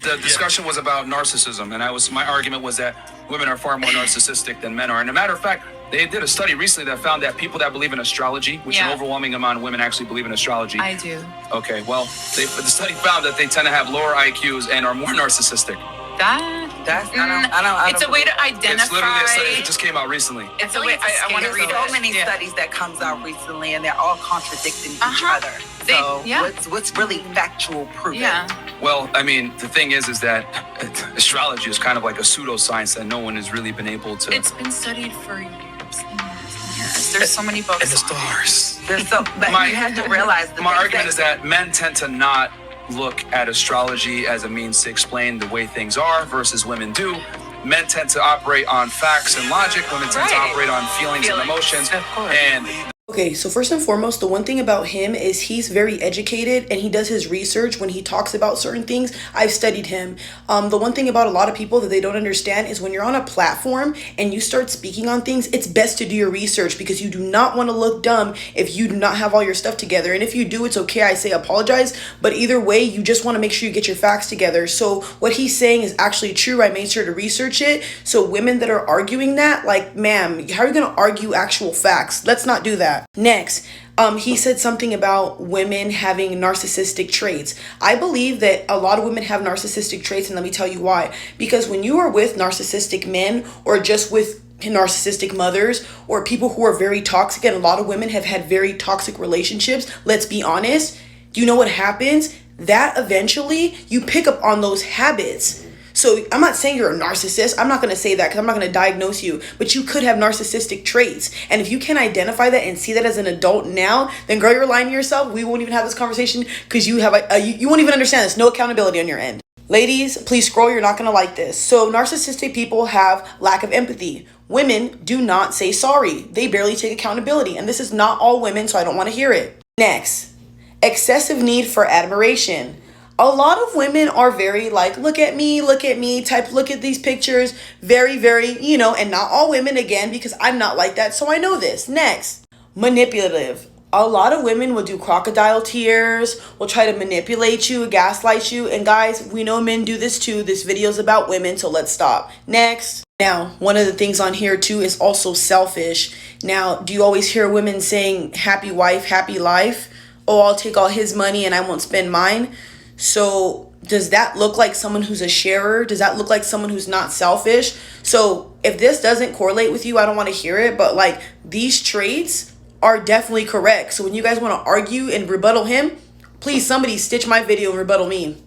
The discussion was about narcissism, and my argument was that women are far more narcissistic than men are. And a matter of fact, they did a study recently that found that people that believe in astrology, which an overwhelming amount of women actually believe in astrology. I do. Okay, well, the study found that they tend to have lower IQs and are more narcissistic. It's a way to identify. It's literally a study that just came out recently. It's a way. I want to read so many studies that comes out recently, and they're all contradicting each other. What's really factual proof? Yeah. Well, I mean, the thing is that astrology is kind of like a pseudoscience that no one has really been able to. It's been studied for years and years and years. There's so many books. And the stars. But you have to realize my argument is that men tend to not look at astrology as a means to explain the way things are versus women do. Men tend to operate on facts and logic. Women tend to operate on feelings and emotions. And okay, so first and foremost, the one thing about him is he's very educated and he does his research when he talks about certain things. I've studied him. The one thing about a lot of people that they don't understand is when you're on a platform and you start speaking on things, it's best to do your research because you do not want to look dumb if you do not have all your stuff together. And if you do, it's okay. I say apologize. But either way, you just want to make sure you get your facts together. So what he's saying is actually true. I made sure to research it. So women that are arguing that, like, ma'am, how are you going to argue actual facts? Let's not do that. Next, he said something about women having narcissistic traits. I believe that a lot of women have narcissistic traits, and let me tell you why. Because when you are with narcissistic men or just with narcissistic mothers or people who are very toxic, and a lot of women have had very toxic relationships, let's be honest, do you know what happens? That eventually you pick up on those habits. So I'm not saying you're a narcissist. I'm not going to say that because I'm not going to diagnose you. But you could have narcissistic traits. And if you can identify that and see that as an adult now, then girl, you're lying to yourself. We won't even have this conversation because you won't even understand this. No accountability on your end. Ladies, please scroll. You're not going to like this. So narcissistic people have lack of empathy. Women do not say sorry. They barely take accountability. And this is not all women, so I don't want to hear it. Next, excessive need for admiration. A lot of women are very like, look at me type, look at these pictures, very, very, and not all women, again, because I'm not like that, so I know this. Next, manipulative. A lot of women will do crocodile tears, will try to manipulate you, gaslight you, and guys, we know men do this too. This video is about women, so let's stop. Next. Now, one of the things on here too is also selfish. Now, do you always hear women saying, happy wife, happy life? Oh, I'll take all his money and I won't spend mine. So does that look like someone who's a sharer? Does that look like someone who's not selfish? So if this doesn't correlate with you, I don't want to hear it. But like, these traits are definitely correct. So when you guys want to argue and rebuttal him, please somebody stitch my video and rebuttal me.